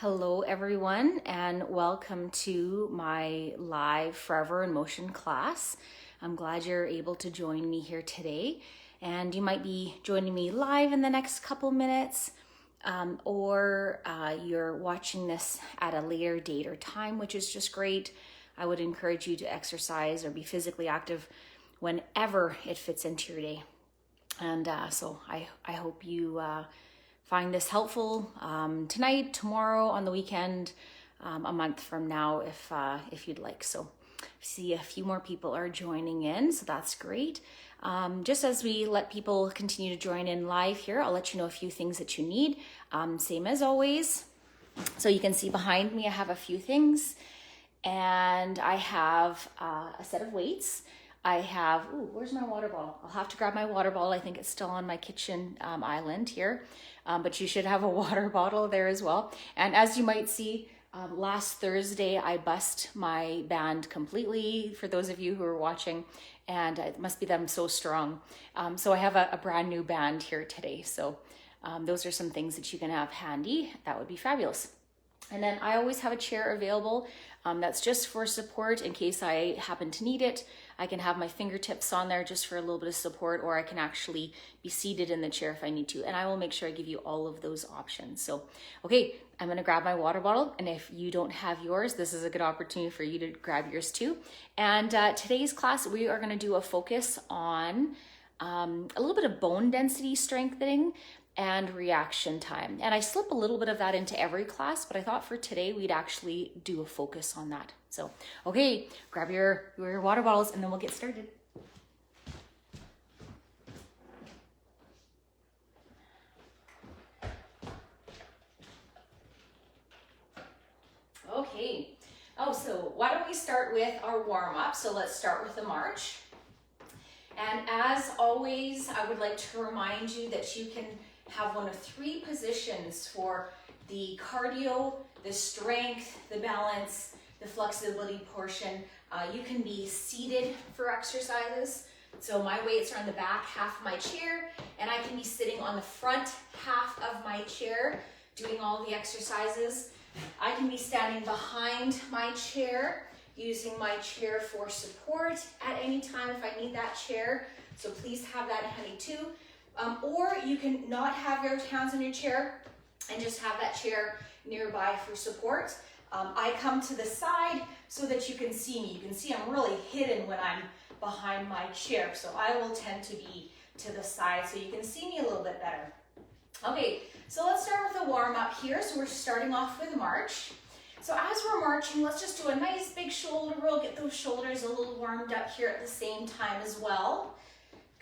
Hello everyone, and welcome to my live Forever in Motion class. I'm glad you're able to join me here today, and you might be joining me live in the next couple minutes, or you're watching this at a later date or time, which is just great. I would encourage you to exercise or be physically active whenever it fits into your day. And so I hope you find this helpful tonight, tomorrow, on the weekend, a month from now, if you'd like. So see a few more people are joining in, so that's great. Just as we let people continue to join in live here, I'll let you know a few things that you need. Same as always. So you can see behind me, I have a few things, and I have a set of weights. I have, where's my water bottle? I'll have to grab my water bottle. I think it's still on my kitchen island here, but you should have a water bottle there as well. And as you might see, last Thursday, I bust my band completely, for those of you who are watching, and it must be that I'm so strong. So I have a brand new band here today. So those are some things that you can have handy. That would be fabulous. And then I always have a chair available that's just for support in case I happen to need it. I can have my fingertips on there just for a little bit of support, or I can actually be seated in the chair if I need to. And I will make sure I give you all of those options. So, okay, I'm gonna grab my water bottle. And if you don't have yours, this is a good opportunity for you to grab yours too. And today's class, we are gonna do a focus on a little bit of bone density strengthening and reaction time. And I slip a little bit of that into every class, but I thought for today we'd actually do a focus on that. So, okay, grab your water bottles and then we'll get started. Okay, so why don't we start with our warm-up? So let's start with the march. And as always, I would like to remind you that you can have one of three positions for the cardio, the strength, the balance, the flexibility portion. You can be seated for exercises. So my weights are on the back half of my chair, and I can be sitting on the front half of my chair doing all the exercises. I can be standing behind my chair, using my chair for support at any time if I need that chair. So please have that handy too. Or you can not have your hands on your chair and just have that chair nearby for support. I come to the side so that you can see me. You can see I'm really hidden when I'm behind my chair. So I will tend to be to the side so you can see me a little bit better. Okay, so let's start with the warm up here. So we're starting off with march. So as we're marching, let's just do a nice big shoulder roll. Get those shoulders a little warmed up here at the same time as well.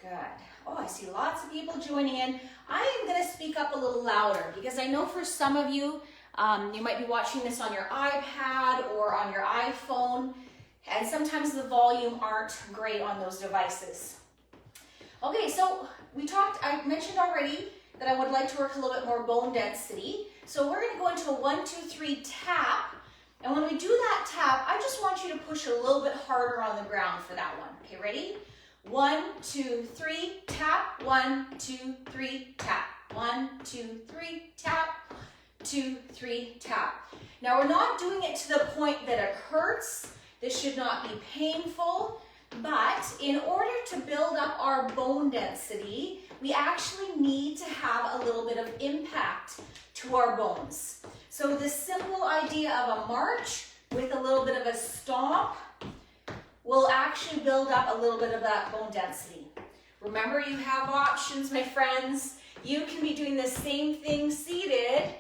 Good. Oh, I see lots of people joining in. I am going to speak up a little louder because I know for some of you, you might be watching this on your iPad or on your iPhone, and sometimes the volume aren't great on those devices. Okay, so I mentioned already that I would like to work a little bit more bone density. So we're going to go into a 1, 2, 3 tap. And when we do that tap, I just want you to push a little bit harder on the ground for that one. Okay, ready? 1, 2, 3, tap. 1, 2, 3, tap. 1, 2, 3, tap. 2, 3, tap. Now we're not doing it to the point that it hurts. This should not be painful. But in order to build up our bone density, we actually need to have a little bit of impact to our bones. So the simple idea of a march with a little bit of a stomp will actually build up a little bit of that bone density. Remember, you have options, my friends. You can be doing the same thing seated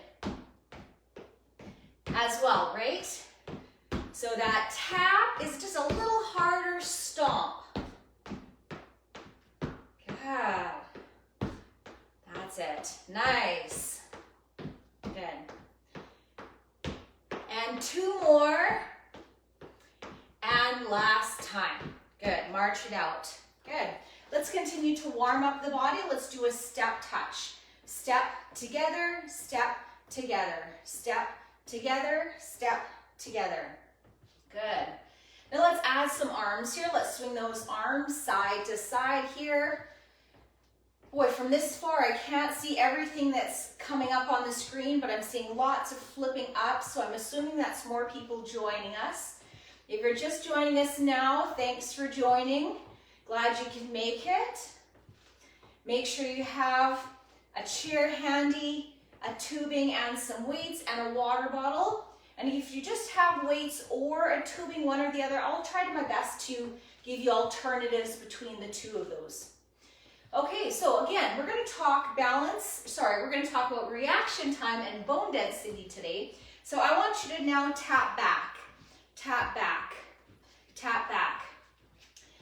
as well, right? So that tap is just a little harder stomp. Good. That's it. Nice. Good. And 2 more. And last time. Good. March it out. Good. Let's continue to warm up the body. Let's do a step touch. Step together, step together, step together, step together. Good. Now let's add some arms here. Let's swing those arms side to side here. Boy, from this far, I can't see everything that's coming up on the screen, but I'm seeing lots of flipping up, so I'm assuming that's more people joining us. If you're just joining us now, thanks for joining. Glad you can make it. Make sure you have a chair handy, a tubing and some weights, and a water bottle. And if you just have weights or a tubing, one or the other, I'll try my best to give you alternatives between the two of those. Okay, so again, we're going to talk we're going to talk about reaction time and bone density today. So I want you to now tap back, tap back, tap back.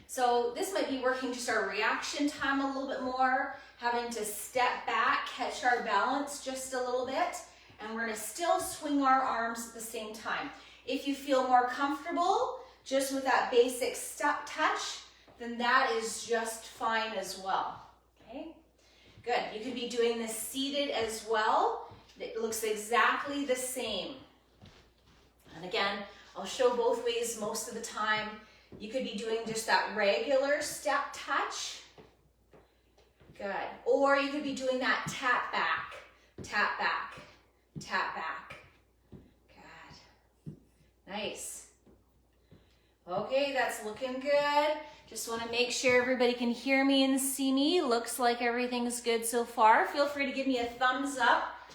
So this might be working just our reaction time a little bit more, having to step back, catch our balance just a little bit, and we're going to still swing our arms at the same time. If you feel more comfortable just with that basic step touch, then that is just fine as well. Okay, good. You could be doing this seated as well. It looks exactly the same. And again, I'll show both ways most of the time. You could be doing just that regular step touch. Good. Or you could be doing that tap back, tap back, tap back. Good. Nice. Okay, that's looking good. Just want to make sure everybody can hear me and see me. Looks like everything's good so far. Feel free to give me a thumbs up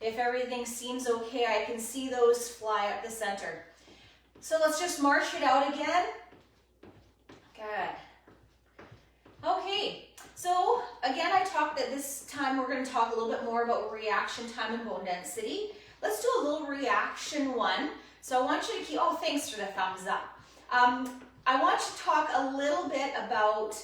if everything seems okay. I can see those fly up the center. So let's just march it out again. Good. Okay, so again, I talked that this time we're going to talk a little bit more about reaction time and bone density. Let's do a little reaction one. So I want you to keep, oh, thanks for the thumbs up. I want you to talk a little bit about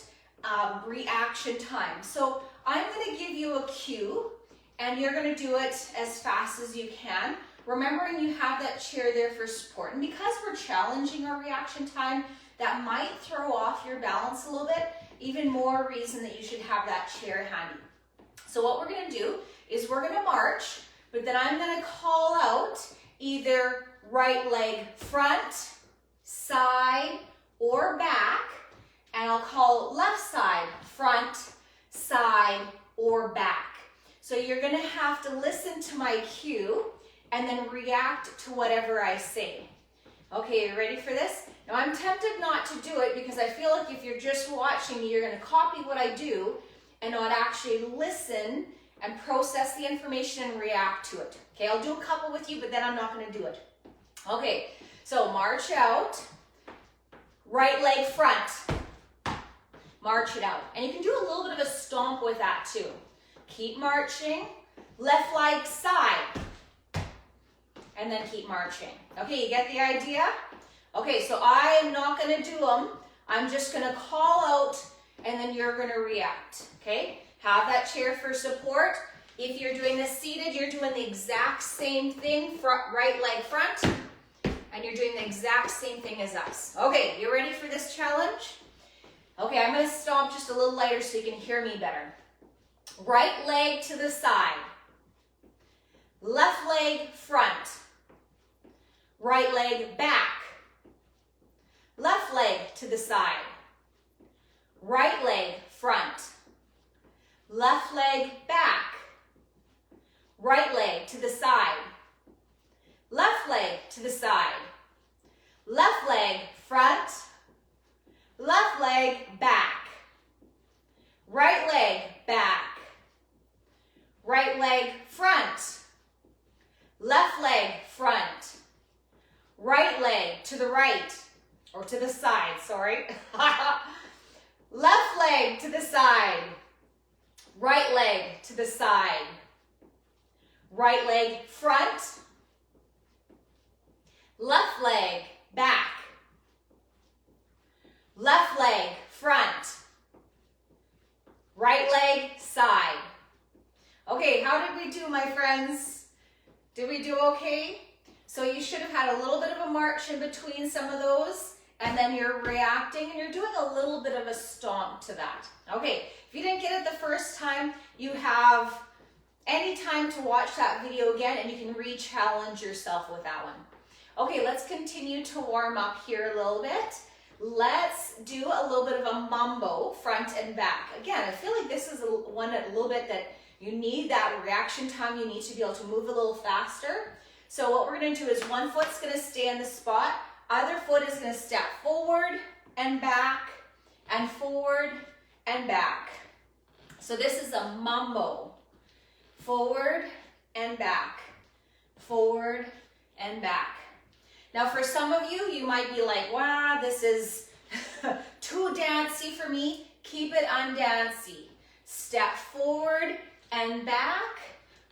reaction time. So I'm going to give you a cue, and you're going to do it as fast as you can, remembering you have that chair there for support. And because we're challenging our reaction time, that might throw off your balance a little bit. Even more reason that you should have that chair handy. So what we're going to do is we're going to march, but then I'm going to call out either right leg front, side, or back, and I'll call left side, front, side, or back. So you're going to have to listen to my cue and then react to whatever I say. Okay, you ready for this? Now I'm tempted not to do it because I feel like if you're just watching me, you're going to copy what I do and not actually listen and process the information and react to it. Okay, I'll do a couple with you, but then I'm not going to do it. Okay, so march out. Right leg front, march it out. And you can do a little bit of a stomp with that too. Keep marching, left leg side, and then keep marching. Okay, you get the idea? Okay, so I am not gonna do them. I'm just gonna call out and then you're gonna react, okay? Have that chair for support. If you're doing this seated, you're doing the exact same thing, right leg front, and you're doing the exact same thing as us. Okay, you ready for this challenge? Okay, I'm gonna stomp just a little lighter so you can hear me better. Right leg to the side. Left leg front. Right leg back. Left leg to the side. Right leg front. Left leg back. Right leg to the side. Left leg to the side. Left leg front. Left leg back. Right leg back. Right leg front. Left leg front. Right leg to the right, or to the side, sorry. Left leg to the side. Right leg to the side. Right leg front. Left leg back. Left leg front. Right leg side. Okay, how did we do, my friends? Did we do okay? So you should have had a little bit of a march in between some of those, and then you're reacting and you're doing a little bit of a stomp to that. Okay, if you didn't get it the first time, you have any time to watch that video again and you can re-challenge yourself with that one. Okay, let's continue to warm up here a little bit. let's do a little bit of a mambo, front and back. Again, I feel like this is one a little bit that you need that reaction time. You need to be able to move a little faster. So what we're gonna do is one foot's gonna stay in the spot, other foot is gonna step forward and back, and forward and back. So this is a mambo. Forward and back, forward and back. Now for some of you, you might be like, wow, this is too dancey for me. Keep it undancey. Step forward and back,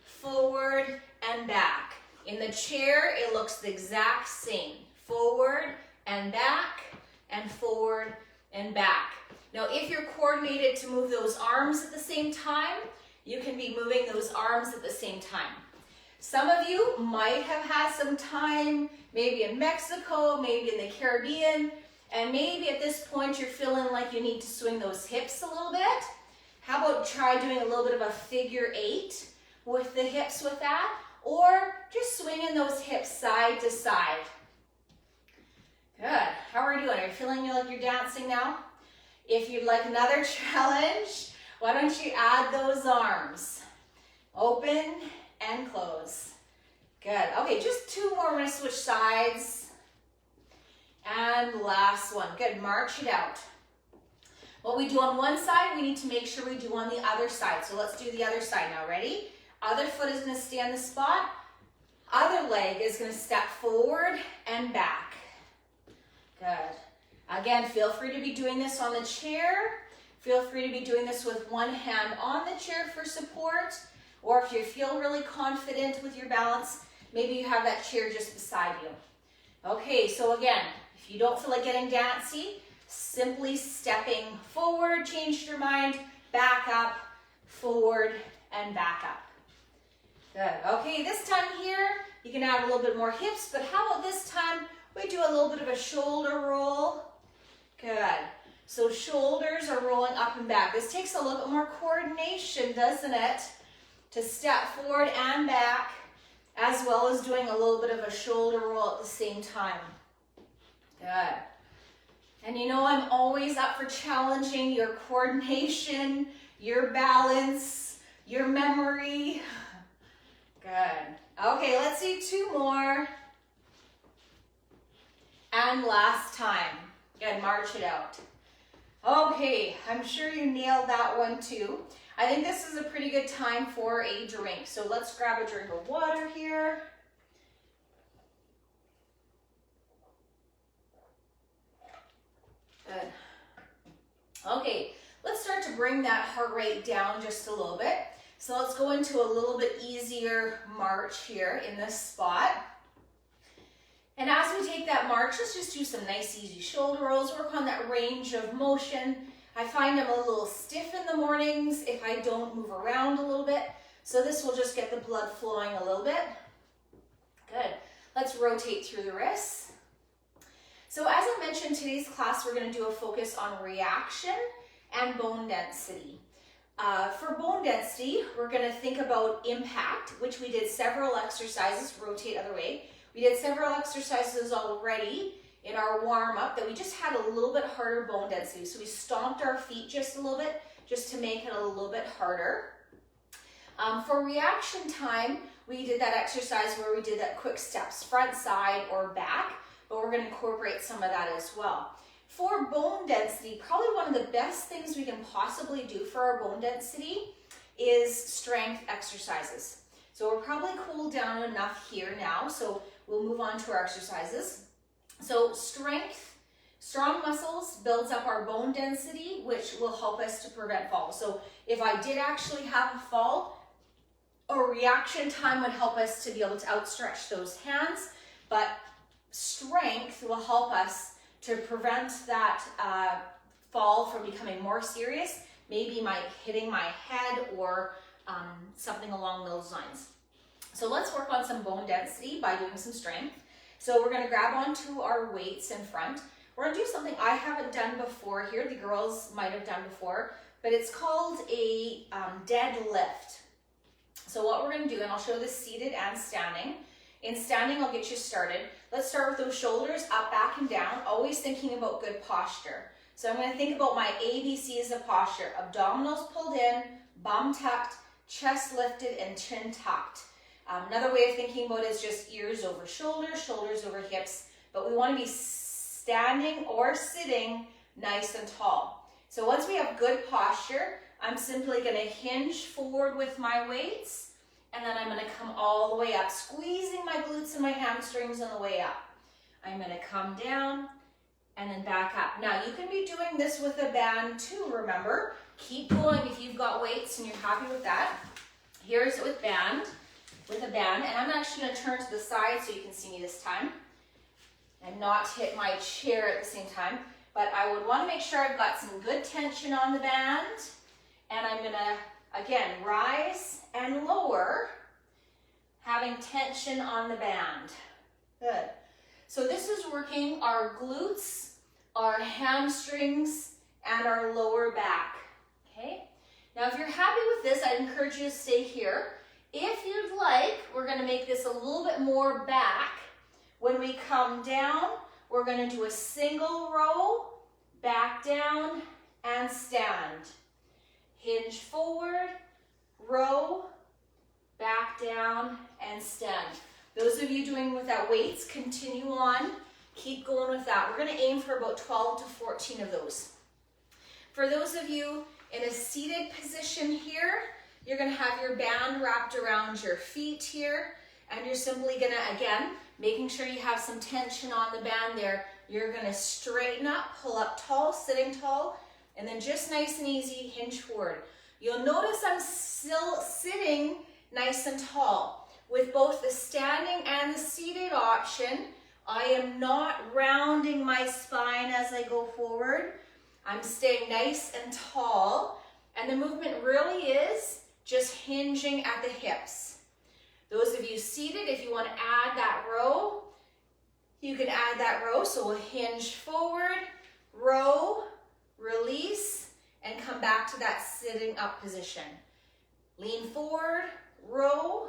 forward and back. In the chair, it looks the exact same. Forward and back, and forward and back. Now if you're coordinated to move those arms at the same time, you can be moving those arms at the same time. Some of you might have had some time, maybe in Mexico, maybe in the Caribbean, and maybe at this point you're feeling like you need to swing those hips a little bit. How about try doing a little bit of a figure 8 with the hips with that, or just swinging those hips side to side. Good. How are you doing? Are you feeling like you're dancing now? If you'd like another challenge, why don't you add those arms? Open and close. Good. Okay, just 2 more. We're going to switch sides. And last one. Good. March it out. What we do on one side, we need to make sure we do on the other side. So let's do the other side now. Ready? Other foot is going to stay on the spot. Other leg is going to step forward and back. Good. Again, feel free to be doing this on the chair. Feel free to be doing this with one hand on the chair for support. Or if you feel really confident with your balance, maybe you have that chair just beside you. Okay, so again, if you don't feel like getting dancey, simply stepping forward, change your mind, back up, forward, and back up. Good. Okay, this time here, you can add a little bit more hips, but how about this time, we do a little bit of a shoulder roll. Good. So shoulders are rolling up and back. This takes a little bit more coordination, doesn't it? To step forward and back, as well as doing a little bit of a shoulder roll at the same time. Good. And you know I'm always up for challenging your coordination, your balance, your memory. Good. Okay, let's see 2 more. And last time. Good, march it out. Okay, I'm sure you nailed that one too. I think this is a pretty good time for a drink. So let's grab a drink of water here. Good. Okay, let's start to bring that heart rate down just a little bit. So let's go into a little bit easier march here in this spot. And as we take that march, let's just do some nice easy shoulder rolls, work on that range of motion. I find I'm a little stiff in the mornings if I don't move around a little bit. So this will just get the blood flowing a little bit. Good. Let's rotate through the wrists. So as I mentioned, today's class, we're going to do a focus on reaction and bone density. For bone density, we're going to think about impact, which we did several exercises, rotate other way. We did several exercises already in our warm-up that we just had a little bit harder bone density. So we stomped our feet just a little bit, just to make it a little bit harder. For reaction time, we did that exercise where we did that quick steps, front, side, or back, but we're going to incorporate some of that as well. For bone density, probably one of the best things we can possibly do for our bone density is strength exercises. So we're probably cooled down enough here now, so we'll move on to our exercises. So strength, strong muscles builds up our bone density, which will help us to prevent falls. So if I did actually have a fall, a reaction time would help us to be able to outstretch those hands, but strength will help us to prevent that fall from becoming more serious, maybe hitting my head or something along those lines. So let's work on some bone density by doing some strength. So we're going to grab onto our weights in front. We're going to do something I haven't done before here. The girls might have done before, but it's called a deadlift. So what we're going to do, and I'll show this seated and standing, In standing, I'll get you started. Let's start with those shoulders up, back, and down, always thinking about good posture. So I'm going to think about my ABCs of posture. Abdominals pulled in, bum tucked, chest lifted, and chin tucked. Another way of thinking about it is just ears over shoulders, shoulders over hips, but we want to be standing or sitting nice and tall. So once we have good posture, I'm simply going to hinge forward with my weights, and then I'm going to come all the way up, squeezing my glutes and my hamstrings on the way up. I'm going to come down and then back up. Now you can be doing this with a band too, remember. Keep going if you've got weights and you're happy with that. Here's it with a band, and I'm actually going to turn to the side so you can see me this time and not hit my chair at the same time. But I would want to make sure I've got some good tension on the band, and I'm going to, again, rise and lower, having tension on the band. Good. So this is working our glutes, our hamstrings, and our lower back. Okay? Now, if you're happy with this, I'd encourage you to stay here. If you'd like, we're going to make this a little bit more back. When we come down, we're going to do a single row, back down, and stand. Hinge forward, row, back down, and stand. Those of you doing without weights, continue on. Keep going with that. We're going to aim for about 12 to 14 of those. For those of you in a seated position here, you're going to have your band wrapped around your feet here, and you're simply going to, again, making sure you have some tension on the band there. You're going to straighten up, pull up tall, sitting tall, and then just nice and easy, hinge forward. You'll notice I'm still sitting nice and tall. With both the standing and the seated option, I am not rounding my spine as I go forward. I'm staying nice and tall, and the movement really is just hinging at the hips. Those of you seated, if you want to add that row, you can add that row. So we'll hinge forward, row, release, and come back to that sitting up position. Lean forward, row,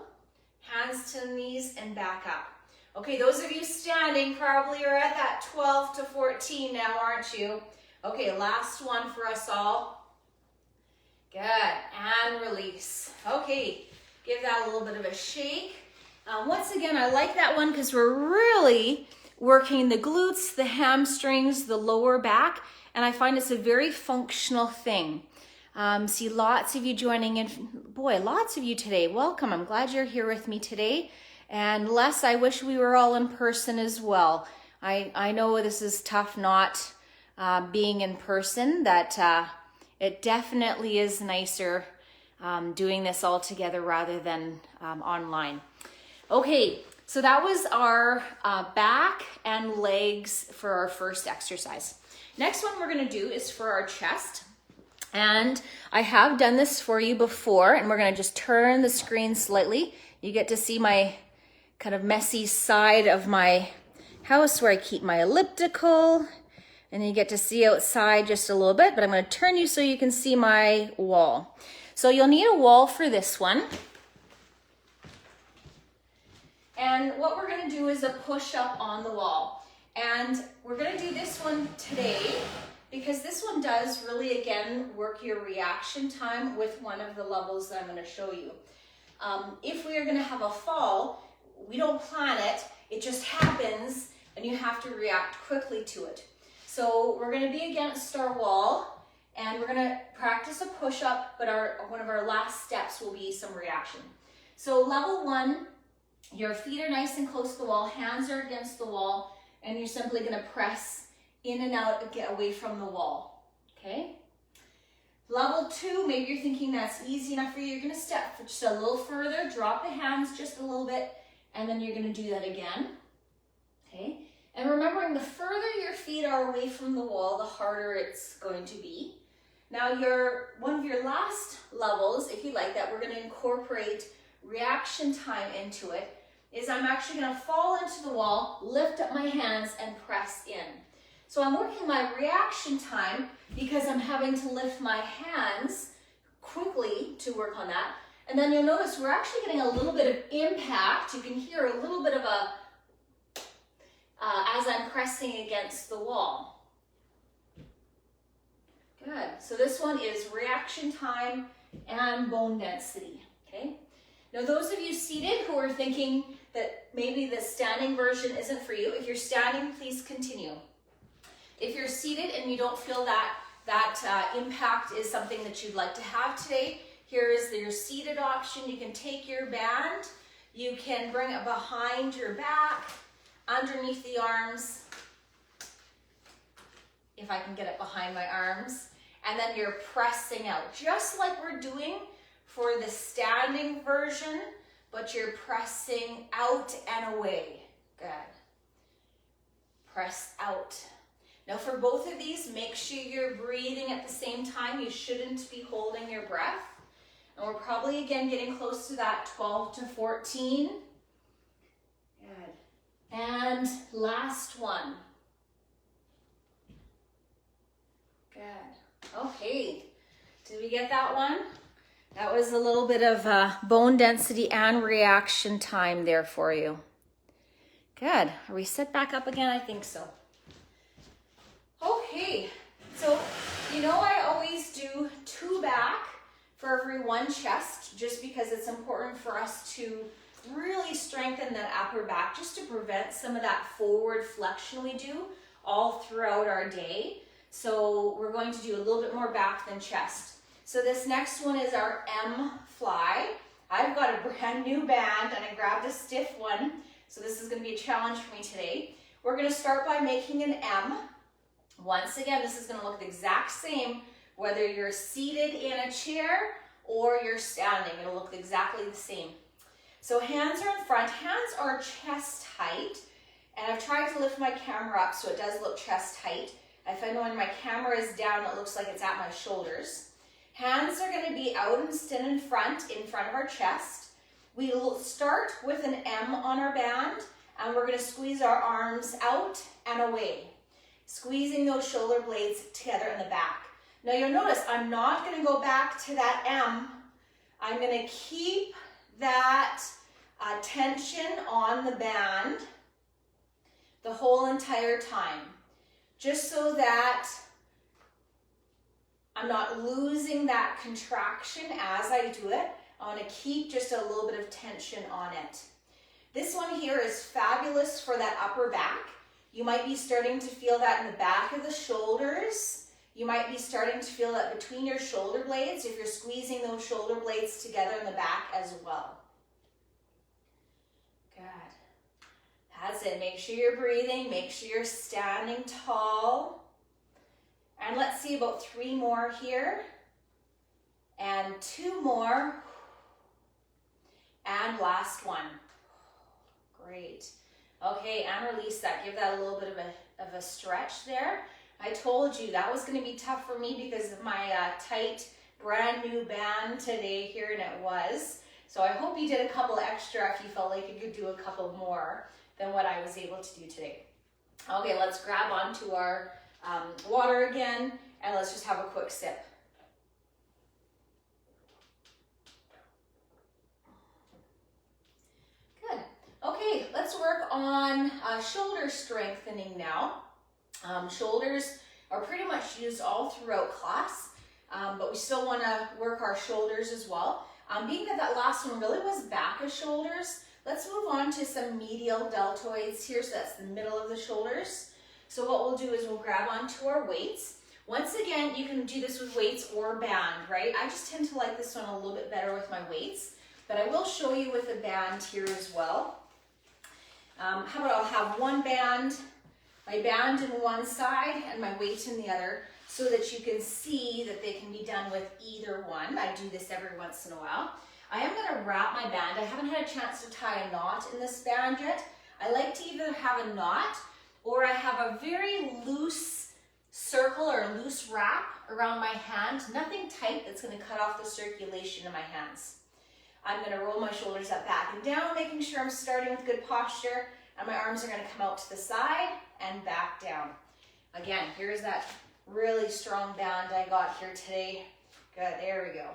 hands to the knees, and back up. Okay, those of you standing probably are at that 12 to 14 now, aren't you? Okay, last one for us all. Good, and release. Okay, give that a little bit of a shake. Once again, I like that one because we're really working the glutes, the hamstrings, the lower back, and I find it's a very functional thing. See lots of you joining in. Boy, lots of you today. Welcome. I'm glad you're here with me today. And Les, I wish we were all in person as well. I know this is tough not being in person, that it definitely is nicer doing this all together rather than online. Okay, so that was our back and legs for our first exercise. Next one we're going to do is for our chest. And I have done this for you before, and we're going to just turn the screen slightly. You get to see my kind of messy side of my house where I keep my elliptical, and you get to see outside just a little bit, but I'm going to turn you so you can see my wall. So you'll need a wall for this one. And what we're going to do is a push-up on the wall. And we're going to do this one today because this one does really, again, work your reaction time with one of the levels that I'm going to show you. If we are going to have a fall, we don't plan it, it just happens, and you have to react quickly to it. So we're going to be against our wall, and we're going to practice a push-up, but one of our last steps will be some reaction. So level one, your feet are nice and close to the wall, hands are against the wall, and you're simply going to press in and out, get away from the wall, okay? Level two, maybe you're thinking that's easy enough for you. You're going to step just a little further, drop the hands just a little bit, and then you're going to do that again, okay? And remembering, the further your feet are away from the wall, the harder it's going to be. Now, one of your last levels, if you like that, we're going to incorporate reaction time into it, is I'm actually going to fall into the wall, lift up my hands, and press in. So I'm working my reaction time because I'm having to lift my hands quickly to work on that. And then you'll notice we're actually getting a little bit of impact. You can hear a little bit of a, as I'm pressing against the wall. Good. So this one is reaction time and bone density, okay? Now those of you seated who are thinking that maybe the standing version isn't for you, if you're standing, please continue. If you're seated and you don't feel that impact is something that you'd like to have today, here is your seated option. You can take your band, you can bring it behind your back, underneath the arms, if I can get it behind my arms, and then you're pressing out, just like we're doing for the standing version, but you're pressing out and away. Good. Press out. Now for both of these, make sure you're breathing at the same time. You shouldn't be holding your breath. And we're probably, again, getting close to that 12 to 14. Good. And last one. Good. Okay. Did we get that one? That was a little bit of bone density and reaction time there for you. Good. Are we set back up again? I think so. Okay. So, you know I always do 2 back for every 1 chest, just because it's important for us to really strengthen that upper back, just to prevent some of that forward flexion we do all throughout our day. So we're going to do a little bit more back than chest. So this next one is our M fly. I've got a brand new band and I grabbed a stiff one. So this is going to be a challenge for me today. We're going to start by making an M. Once again, this is going to look the exact same whether you're seated in a chair or you're standing. It'll look exactly the same. So hands are in front. Hands are chest height. And I've tried to lift my camera up so it does look chest height. I find when my camera is down, it looks like it's at my shoulders. Hands are going to be out and still in front of our chest. We will start with an M on our band, and we're going to squeeze our arms out and away, squeezing those shoulder blades together in the back. Now you'll notice I'm not going to go back to that M. I'm going to keep that tension on the band the whole entire time, just so that I'm not losing that contraction as I do it. I want to keep just a little bit of tension on it. This one here is fabulous for that upper back. You might be starting to feel that in the back of the shoulders. You might be starting to feel that between your shoulder blades if you're squeezing those shoulder blades together in the back as well. Good. That's it. Make sure you're breathing. Make sure you're standing tall. And let's see about 3 more here. And 2 more. And last one. Great. Okay, and release that. Give that a little bit of a stretch there. I told you that was going to be tough for me because of my tight, brand new band today here, and it was. So I hope you did a couple extra if you felt like you could do a couple more than what I was able to do today. Okay, let's grab onto our water again, and let's just have a quick sip. Good. Okay, let's work on shoulder strengthening now. Shoulders are pretty much used all throughout class, but we still want to work our shoulders as well. Being that last one really was back of shoulders, let's move on to some medial deltoids here. So that's the middle of the shoulders. So what we'll do is we'll grab onto our weights. Once again, you can do this with weights or band, right? I just tend to like this one a little bit better with my weights, but I will show you with a band here as well. How about I'll have one band, my band in one side and my weight in the other, so that you can see that they can be done with either one. I do this every once in a while. I am going to wrap my band. I haven't had a chance to tie a knot in this band yet. I like to either have a knot or I have a very loose circle or loose wrap around my hand. Nothing tight that's going to cut off the circulation in my hands. I'm going to roll my shoulders up, back and down, making sure I'm starting with good posture, and my arms are going to come out to the side and back down. Again, here's that really strong band I got here today. Good, there we go.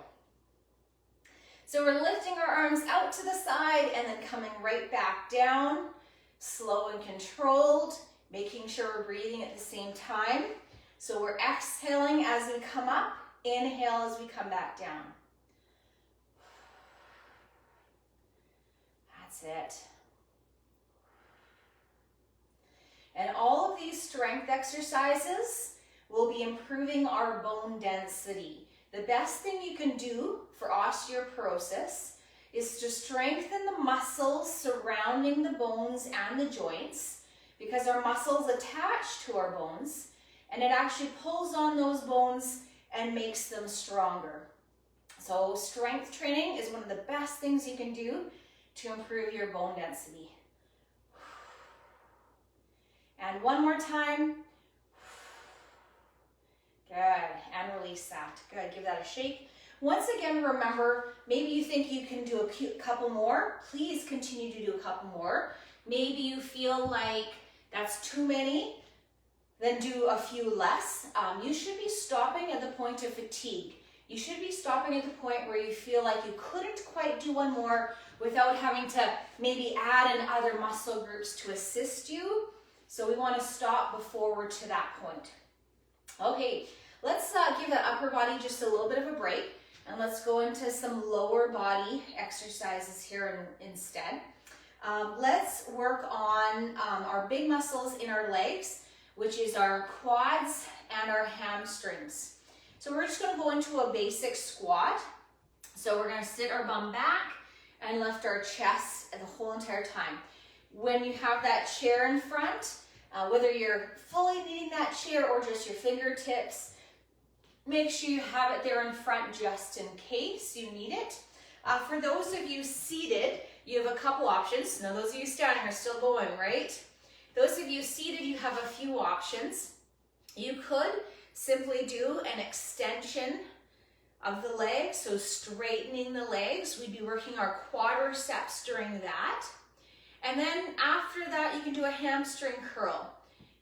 So we're lifting our arms out to the side and then coming right back down, slow and controlled, making sure we're breathing at the same time. So we're exhaling as we come up, inhale as we come back down. That's it. And all of these strength exercises will be improving our bone density. The best thing you can do for osteoporosis is to strengthen the muscles surrounding the bones and the joints, because our muscles attach to our bones and it actually pulls on those bones and makes them stronger. So strength training is one of the best things you can do to improve your bone density. And one more time. Good, and release that. Good, give that a shake. Once again, remember, maybe you think you can do a couple more. Please continue to do a couple more. Maybe you feel like that's too many, then do a few less. You should be stopping at the point of fatigue. You should be stopping at the point where you feel like you couldn't quite do one more without having to maybe add in other muscle groups to assist you. So we want to stop before we're to that point. Okay, let's give the upper body just a little bit of a break, and let's go into some lower body exercises here instead. Let's work on our big muscles in our legs, which is our quads and our hamstrings. So we're just going to go into a basic squat. So we're going to sit our bum back and lift our chest the whole entire time. When you have that chair in front, whether you're fully needing that chair or just your fingertips, make sure you have it there in front just in case you need it. For those of you seated, you have a couple options. Now those of you standing are still going, right? Those of you seated, you have a few options. You could simply do an extension of the legs, so straightening the legs. We'd be working our quadriceps during that. And then after that, you can do a hamstring curl.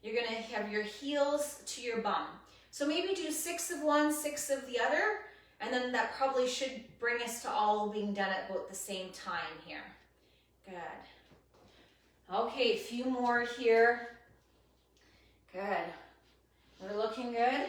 You're gonna have your heels to your bum. So maybe do 6 of one, 6 of the other, and then that probably should bring us to all being done at about the same time here. Good. Okay, a few more here. Good. We're looking good.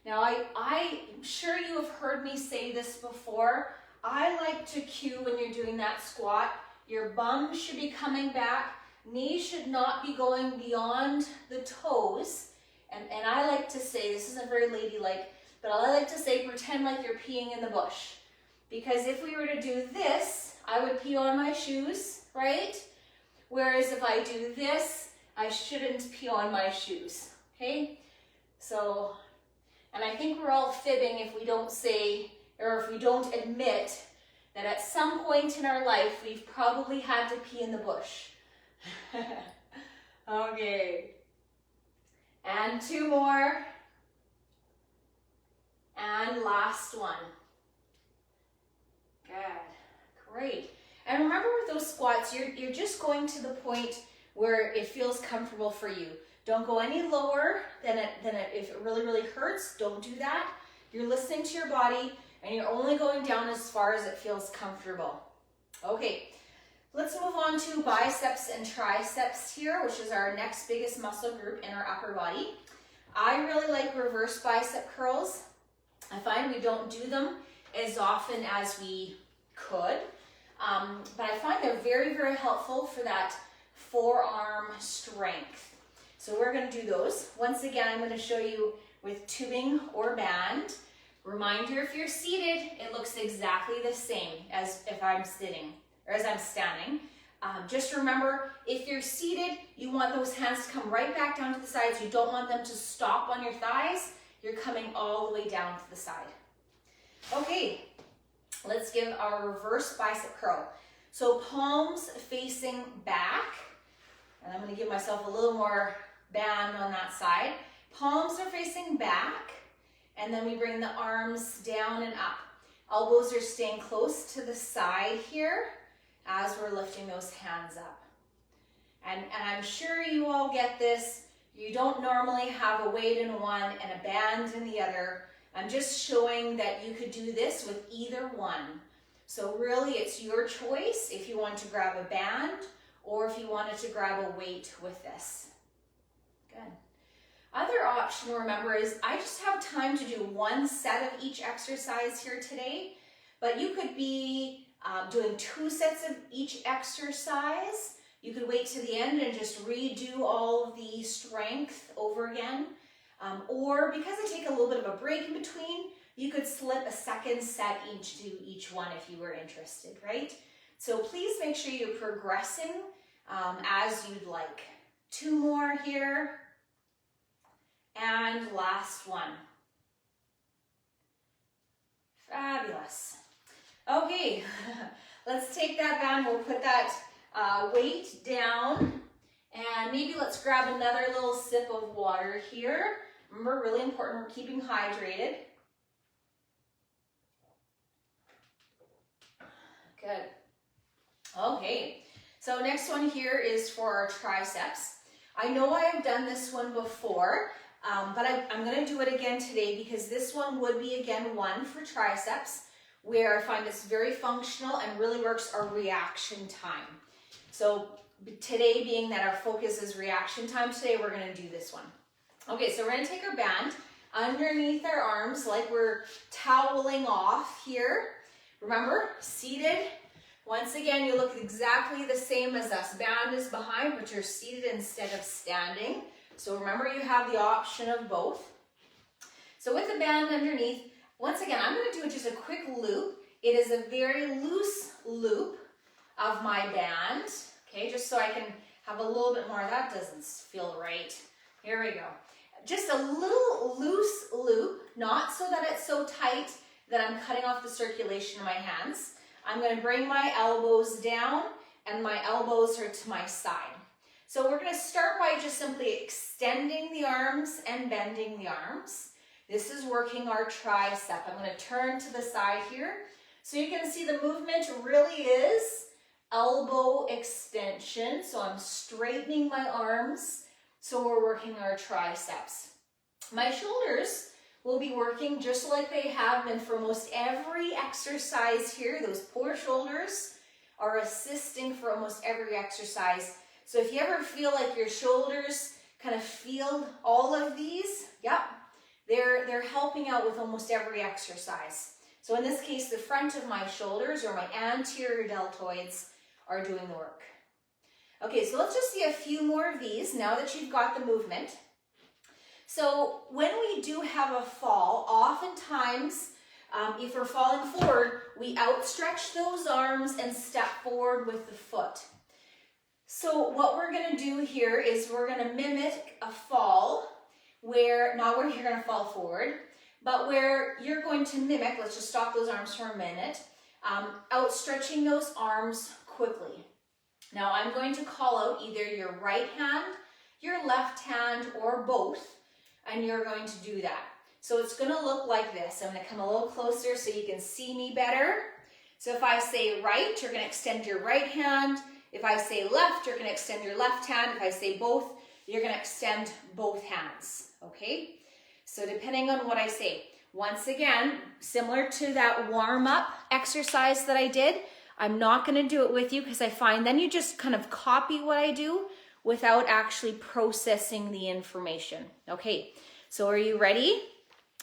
Now, I'm sure you have heard me say this before. I like to cue when you're doing that squat. Your bum should be coming back. Knees should not be going beyond the toes. And I like to say, this isn't very ladylike, but I like to say, pretend like you're peeing in the bush. Because if we were to do this, I would pee on my shoes, right? Whereas if I do this, I shouldn't pee on my shoes, okay? So, and I think we're all fibbing if we don't say, or if we don't admit that at some point in our life, we've probably had to pee in the bush. Okay. And 2 more. And last one. Good. Great. And remember with those squats, you're just going to the point where it feels comfortable for you. Don't go any lower than it if it really, really hurts, don't do that. You're listening to your body and you're only going down as far as it feels comfortable. Okay, let's move on to biceps and triceps here, which is our next biggest muscle group in our upper body. I really like reverse bicep curls. I find we don't do them as often as we could, but I find they're very, very helpful for that forearm strength. So we're going to do those. Once again, I'm going to show you with tubing or band. Reminder, if you're seated, it looks exactly the same as if I'm sitting or as I'm standing. Just remember, if you're seated, you want those hands to come right back down to the sides. You don't want them to stop on your thighs. You're coming all the way down to the side. Okay, let's give our reverse bicep curl. So palms facing back, and I'm going to give myself a little more band on that side. Palms are facing back, and then we bring the arms down and up. Elbows are staying close to the side here as we're lifting those hands up. And I'm sure you all get this. You don't normally have a weight in one and a band in the other. I'm just showing that you could do this with either one. So really it's your choice if you want to grab a band or if you wanted to grab a weight with this. Good. Other option, remember, is I just have time to do one set of each exercise here today, but you could be doing 2 sets of each exercise. You could wait to the end and just redo all of the strength over again. Or because I take a little bit of a break in between, you could slip a second set to each one if you were interested, right? So please make sure you're progressing as you'd like. 2 more here. And last one. Fabulous. Okay, let's take that band, we'll put that weight down, and maybe let's grab another little sip of water here. Remember, really important, we're keeping hydrated. Good. Okay, so next one here is for our triceps. I know I have done this one before, but I'm going to do it again today because this one would be, again, one for triceps, where I find it's very functional and really works our reaction time. So today, being that our focus is reaction time today, we're going to do this one. Okay, so we're going to take our band underneath our arms like we're toweling off here. Remember, seated. Once again, you look exactly the same as us. Band is behind, but you're seated instead of standing. So remember, you have the option of both. So with the band underneath, once again, I'm going to do just a quick loop. It is a very loose loop of my band, okay, just so I can have a little bit more. That doesn't feel right. Here we go. Just a little loose loop, not so that it's so tight that I'm cutting off the circulation in my hands. I'm going to bring my elbows down and my elbows are to my side. So we're going to start by just simply extending the arms and bending the arms. This is working our tricep. I'm going to turn to the side here. So you can see the movement really is elbow extension. So I'm straightening my arms. So we're working our triceps. My shoulders will be working just like they have been for most every exercise here. Those poor shoulders are assisting for almost every exercise. So if you ever feel like your shoulders kind of feel all of these, yep, they're helping out with almost every exercise. So in this case, the front of my shoulders or my anterior deltoids are doing the work. Okay, so let's just see a few more of these now that you've got the movement. So when we do have a fall, oftentimes if we're falling forward, we outstretch those arms and step forward with the foot. So what we're going to do here is we're going to mimic a fall where, not where you're going to fall forward, but where you're going to mimic, let's just stop those arms for a minute, outstretching those arms quickly. Now I'm going to call out either your right hand, your left hand, or both, and you're going to do that. So it's going to look like this. I'm going to come a little closer so you can see me better. So if I say right, you're going to extend your right hand. If I say left, you're going to extend your left hand. If I say both, you're going to extend both hands, okay? So depending on what I say. Once again, similar to that warm-up exercise that I did, I'm not going to do it with you because I find then you just kind of copy what I do without actually processing the information. Okay, so are you ready?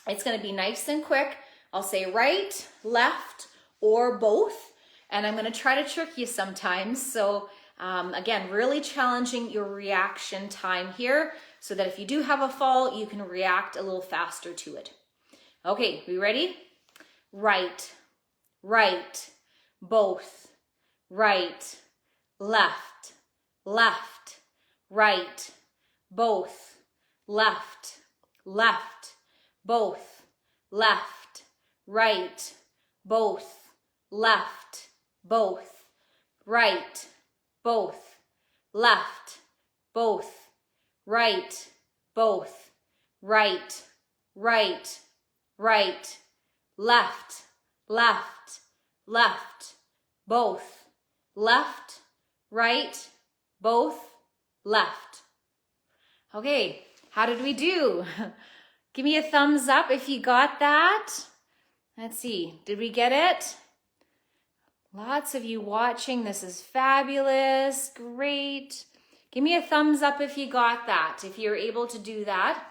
It's going to be nice and quick. I'll say right, left, or both. And I'm going to try to trick you sometimes. So again, really challenging your reaction time here so that if you do have a fall, you can react a little faster to it. Okay, we ready? Right, right, both, right, left, left, right, both, left, left, both, left, right, both, left, both, right, both, left, both, right, both, right, right, right, left, left, left, both, left, right, both, left. Okay, how did we do? Give me a thumbs up if you got that. Let's see, did we get it? Lots of you watching. This is fabulous. Great. Give me a thumbs up if you got that, if you're able to do that.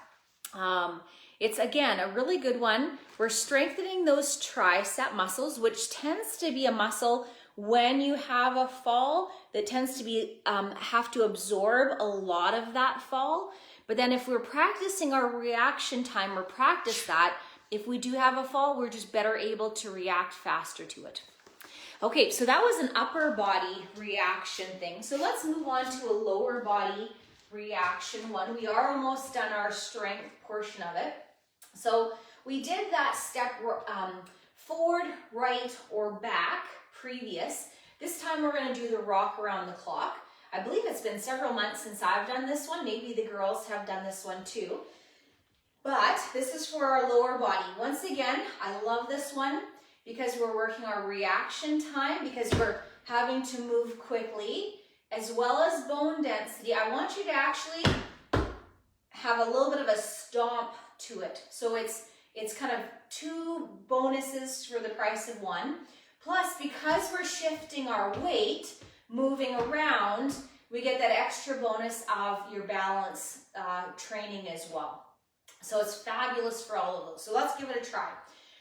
It's, again, a really good one. We're strengthening those tricep muscles, which tends to be a muscle when you have a fall that tends to be have to absorb a lot of that fall. But then if we're practicing our reaction time or practice that, if we do have a fall, we're just better able to react faster to it. Okay, so that was an upper body reaction thing. So let's move on to a lower body reaction one. We are almost done our strength portion of it. So we did that step forward, right, or back previous. This time we're going to do the rock around the clock. I believe it's been several months since I've done this one. Maybe the girls have done this one too. But this is for our lower body. Once again, I love this one because we're working our reaction time, because we're having to move quickly, as well as bone density. I want you to actually have a little bit of a stomp to it. So it's kind of 2 bonuses for the price of 1. Plus, because we're shifting our weight, moving around, we get that extra bonus of your balance training as well. So it's fabulous for all of those. So let's give it a try.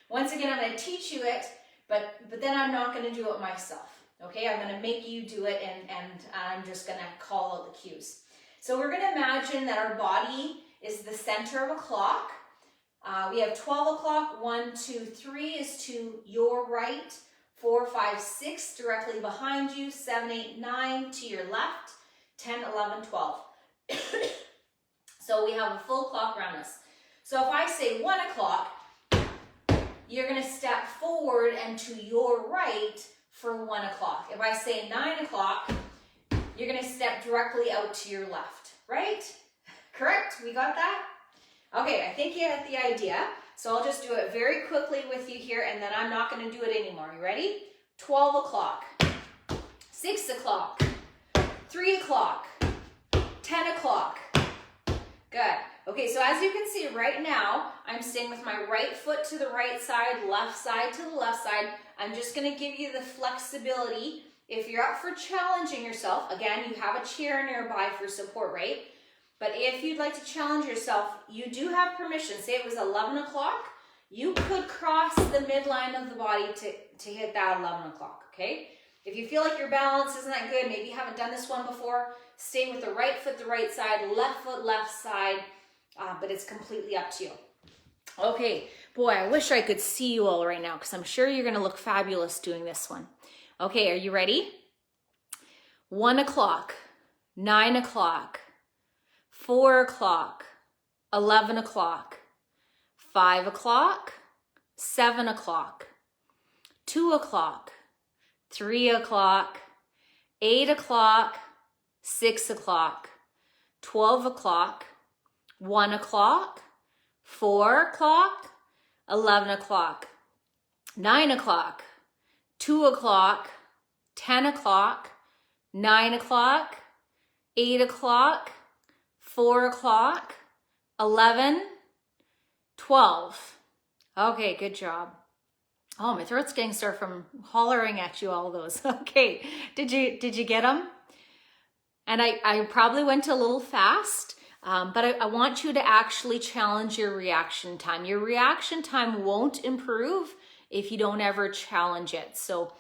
Once again, I'm going to teach you it, but then I'm not going to do it myself. Okay, I'm going to make you do it, and I'm just going to call out the cues. So we're going to imagine that our body is the center of a clock. We have 12 o'clock, 1, 2, 3 is to your right, 4, 5, 6 directly behind you, 7, 8, 9 to your left, 10, 11, 12. So we have a full clock around us. So if I say 1 o'clock, you're going to step forward and to your right for 1 o'clock. If I say 9 o'clock, you're going to step directly out to your left, right? Correct? We got that? Okay, I think you get the idea. So I'll just do it very quickly with you here, and then I'm not going to do it anymore. You ready? 12 o'clock, 6 o'clock, 3 o'clock, 10 o'clock. Good. Okay, so as you can see right now, I'm staying with my right foot to the right side, left side to the left side. I'm just going to give you the flexibility. If you're up for challenging yourself, again, you have a chair nearby for support, right? But if you'd like to challenge yourself, you do have permission. Say it was 11 o'clock, you could cross the midline of the body to hit that 11 o'clock, okay? If you feel like your balance isn't that good, maybe you haven't done this one before, stay with the right foot, the right side, left foot, left side, but it's completely up to you. Okay, boy, I wish I could see you all right now because I'm sure you're going to look fabulous doing this one. Okay, are you ready? 1 o'clock, 9 o'clock, 4 o'clock, 11 o'clock, 5 o'clock, 7 o'clock, 2 o'clock, 3 o'clock, 8 o'clock, 6 o'clock, 12 o'clock, 1 o'clock, 4 o'clock, 11 o'clock, 9 o'clock, 2 o'clock, 10 o'clock, 9 o'clock, 8 o'clock, 4 o'clock, 11, 12. Okay, good job. Oh, my throat's getting sore from hollering at you all those. Okay, did you get them? And I probably went a little fast, but I want you to actually challenge your reaction time. Your reaction time won't improve if you don't ever challenge it. So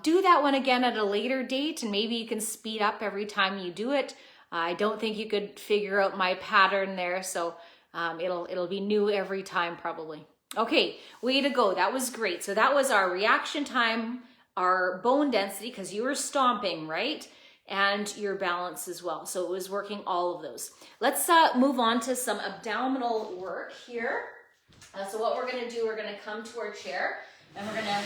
do that one again at a later date, and maybe you can speed up every time you do it. I don't think you could figure out my pattern there, so it'll be new every time probably. Okay, way to go. That was great. So that was our reaction time, our bone density, because you were stomping, right? And your balance as well. So it was working all of those. Let's move on to some abdominal work here. So what we're going to do, we're going to come to our chair and we're going to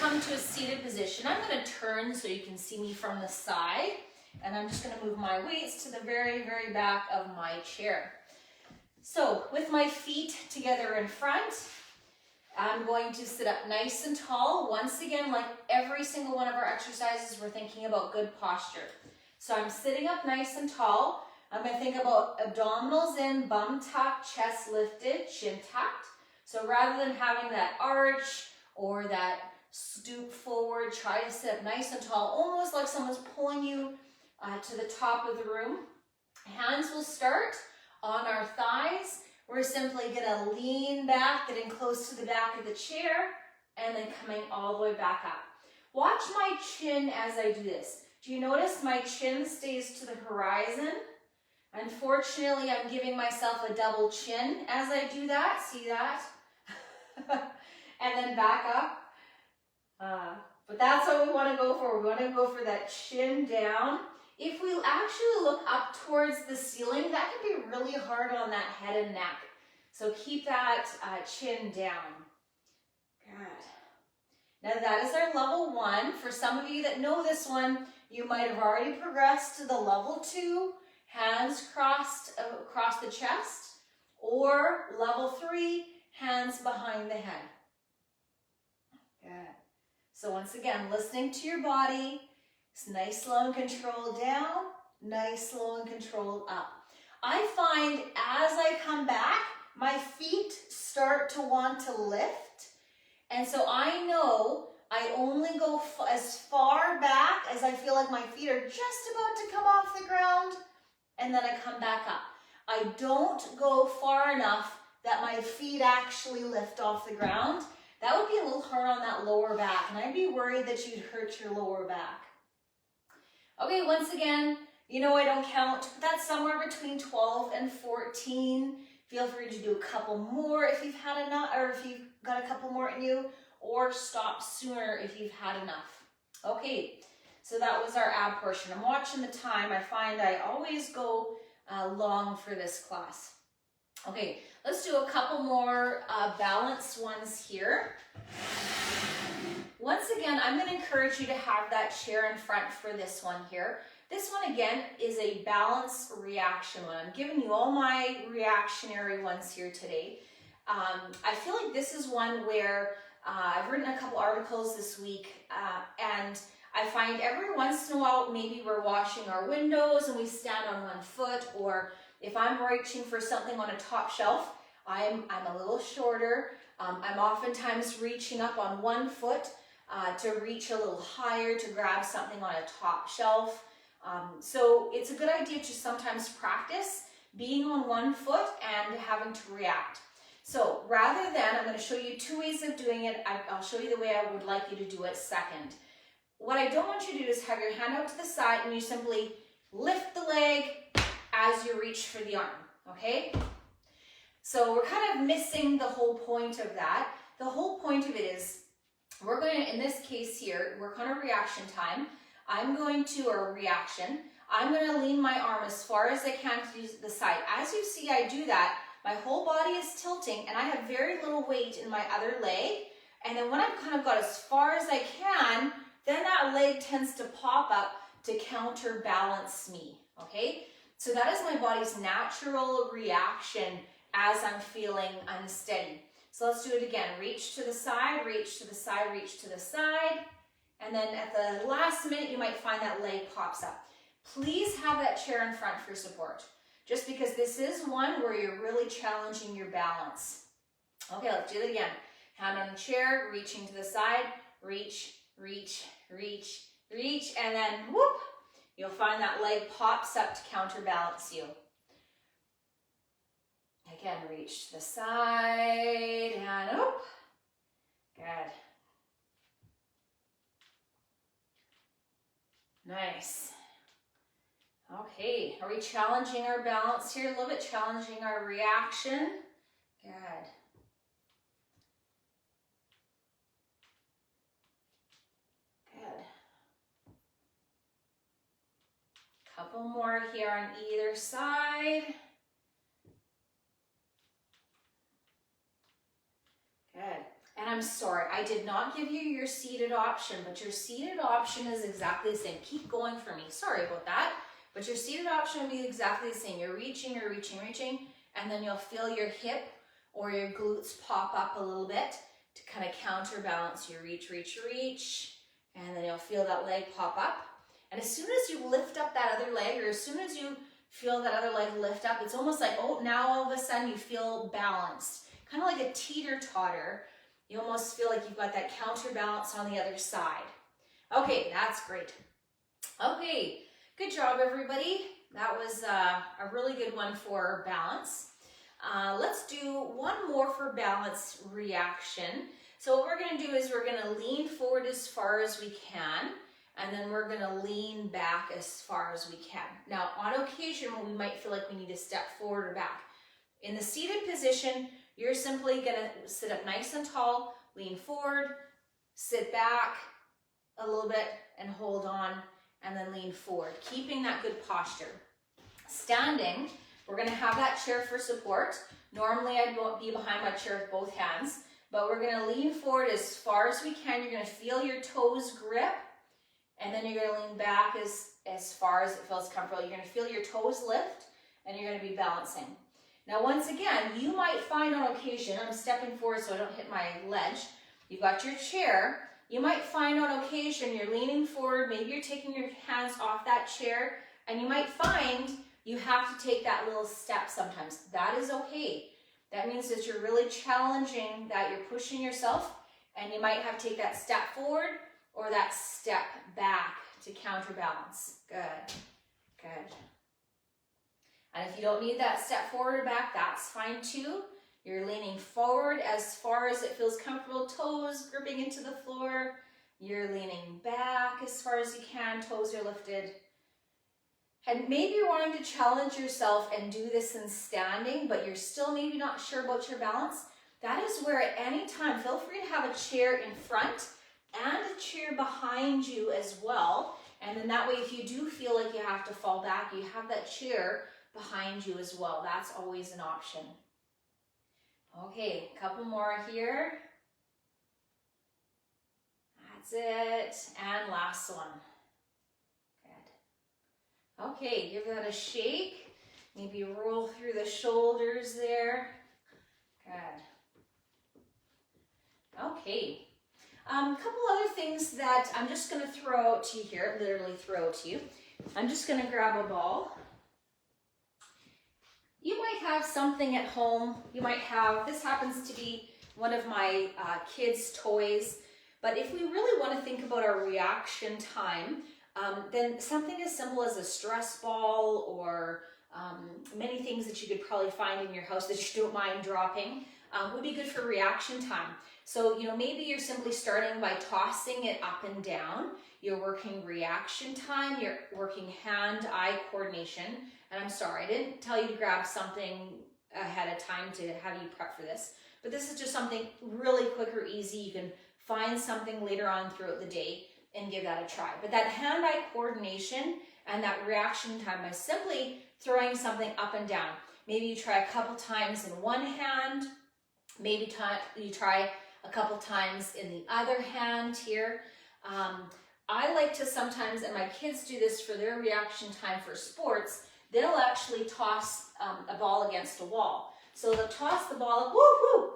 come to a seated position. I'm going to turn so you can see me from the side. And I'm just going to move my weights to the very, very back of my chair. So with my feet together in front, I'm going to sit up nice and tall. Once again, like every single one of our exercises, we're thinking about good posture. So I'm sitting up nice and tall. I'm going to think about abdominals in, bum tucked, chest lifted, chin tucked. So rather than having that arch or that stoop forward, try to sit up nice and tall, almost like someone's pulling you to the top of the room. Hands will start on our thighs. We're simply gonna lean back, getting close to the back of the chair, and then coming all the way back up. Watch my chin as I do this. Do you notice my chin stays to the horizon? Unfortunately, I'm giving myself a double chin as I do that. See that? And then back up. But that's what we want to go for. We want to go for that chin down. If we actually look up towards the ceiling, that can be really hard on that head and neck. So keep that chin down. Good. Now that is our level 1. For some of you that know this one, you might have already progressed to the level 2, hands crossed across the chest, or level 3, hands behind the head. Good. So once again, listening to your body. It's nice, slow, and controlled down, nice, slow, and controlled up. I find as I come back, my feet start to want to lift. And so I know I only go as far back as I feel like my feet are just about to come off the ground, and then I come back up. I don't go far enough that my feet actually lift off the ground. That would be a little hard on that lower back, and I'd be worried that you'd hurt your lower back. Okay, once again, you know I don't count, but that's somewhere between 12 and 14. Feel free to do a couple more if you've had enough, or if you've got a couple more in you, or stop sooner if you've had enough. Okay, so that was our ab portion. I'm watching the time. I find I always go long for this class. Okay, let's do a couple more balanced ones here. Once again, I'm going to encourage you to have that chair in front for this one here. This one again is a balance reaction one. I'm giving you all my reactionary ones here today. I feel like this is one where I've written a couple articles this week, and I find every once in a while, maybe we're washing our windows and we stand on one foot, or if I'm reaching for something on a top shelf, I'm a little shorter. I'm oftentimes reaching up on one foot to reach a little higher to grab something on a top shelf. So it's a good idea to sometimes practice being on one foot and having to react. So rather than, I'm going to show you 2 ways of doing it. I'll show you the way I would like you to do it second. What I don't want you to do is have your hand out to the side and you simply lift the leg as you reach for the arm, okay? So we're kind of missing the whole point of that. The whole point of it is, we're going to, in this case here, work on a reaction time. I'm going to, or reaction, I'm going to lean my arm as far as I can to the side. As you see I do that, my whole body is tilting and I have very little weight in my other leg. And then when I've kind of got as far as I can, then that leg tends to pop up to counterbalance me, okay? So that is my body's natural reaction as I'm feeling unsteady. So let's do it again. Reach to the side, reach to the side, reach to the side. And then at the last minute, you might find that leg pops up. Please have that chair in front for support, just because this is one where you're really challenging your balance. Okay, let's do it again. Hand on the chair, reaching to the side, reach, reach, reach, reach, and then whoop, you'll find that leg pops up to counterbalance you. Again, reach to the side and up. Good. Nice. Okay, are we challenging our balance here? A little bit challenging our reaction. Good. Good. Couple more here on either side. Good. And I'm sorry, I did not give you your seated option, but your seated option is exactly the same. Keep going for me. Sorry about that. But your seated option will be exactly the same. You're reaching, and then you'll feel your hip or your glutes pop up a little bit to kind of counterbalance. You reach, reach, reach, and then you'll feel that leg pop up. And as soon as you lift up that other leg, or as soon as you feel that other leg lift up, it's almost like, oh, now all of a sudden you feel balanced. Kind of like a teeter-totter. You almost feel like you've got that counterbalance on the other side. Okay, that's great. Okay, good job everybody. That was a really good one for balance. Let's do one more for balance reaction. So what we're going to do is we're going to lean forward as far as we can, and then we're going to lean back as far as we can. Now, on occasion, when we might feel like we need to step forward or back, in the seated position, you're simply going to sit up nice and tall, lean forward, sit back a little bit, and hold on, and then lean forward, keeping that good posture. Standing, we're going to have that chair for support. Normally, I'd be behind my chair with both hands, but we're going to lean forward as far as we can. You're going to feel your toes grip, and then you're going to lean back as far as it feels comfortable. You're going to feel your toes lift, and you're going to be balancing. Now, once again, you might find on occasion, I'm stepping forward so I don't hit my ledge. You've got your chair. You might find on occasion you're leaning forward, maybe you're taking your hands off that chair, and you might find you have to take that little step sometimes. That is okay. That means that you're really challenging, that you're pushing yourself, and you might have to take that step forward or that step back to counterbalance. Good, good. And if you don't need that step forward or back, that's fine too. You're leaning forward as far as it feels comfortable, toes gripping into the floor. You're leaning back as far as you can, toes are lifted. And maybe you're wanting to challenge yourself and do this in standing, but you're still maybe not sure about your balance. That is where at any time, feel free to have a chair in front and a chair behind you as well. And then that way, if you do feel like you have to fall back, you have that chair behind you as well. That's always an option. Okay, a couple more here. That's it. And last one. Good. Okay, give that a shake. Maybe roll through the shoulders there. Good. Okay. A couple other things that I'm just going to throw out to you here, literally throw out to you. I'm just going to grab a ball. You might have something at home. You might have, this happens to be one of my kids' toys. But if we really want to think about our reaction time, then something as simple as a stress ball or many things that you could probably find in your house that you don't mind dropping would be good for reaction time. So, maybe you're simply starting by tossing it up and down. You're working reaction time. You're working hand-eye coordination. And I'm sorry, I didn't tell you to grab something ahead of time to have you prep for this. But this is just something really quick or easy. You can find something later on throughout the day and give that a try. But that hand-eye coordination and that reaction time by simply throwing something up and down. Maybe you try a couple times in one hand. Maybe you try a couple times in the other hand here. I like to sometimes, and my kids do this for their reaction time for sports, they'll actually toss a ball against a wall. So they'll toss the ball up, woo-hoo!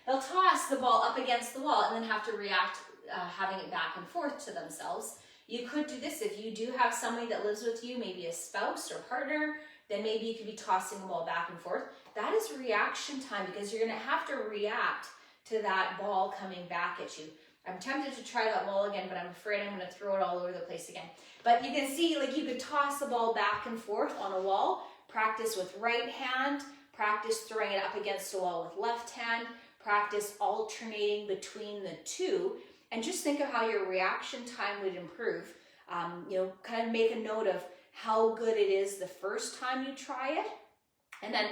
They'll toss the ball up against the wall and then have to react having it back and forth to themselves. You could do this if you do have somebody that lives with you, maybe a spouse or partner, then maybe you could be tossing the ball back and forth. That is reaction time because you're going to have to react to that ball coming back at you. I'm tempted to try that ball again, but I'm afraid I'm going to throw it all over the place again. But you can see, like, you could toss the ball back and forth on a wall. Practice with right hand. Practice throwing it up against a wall with left hand. Practice alternating between the two. And just think of how your reaction time would improve. Kind of make a note of how good it is the first time you try it. And then,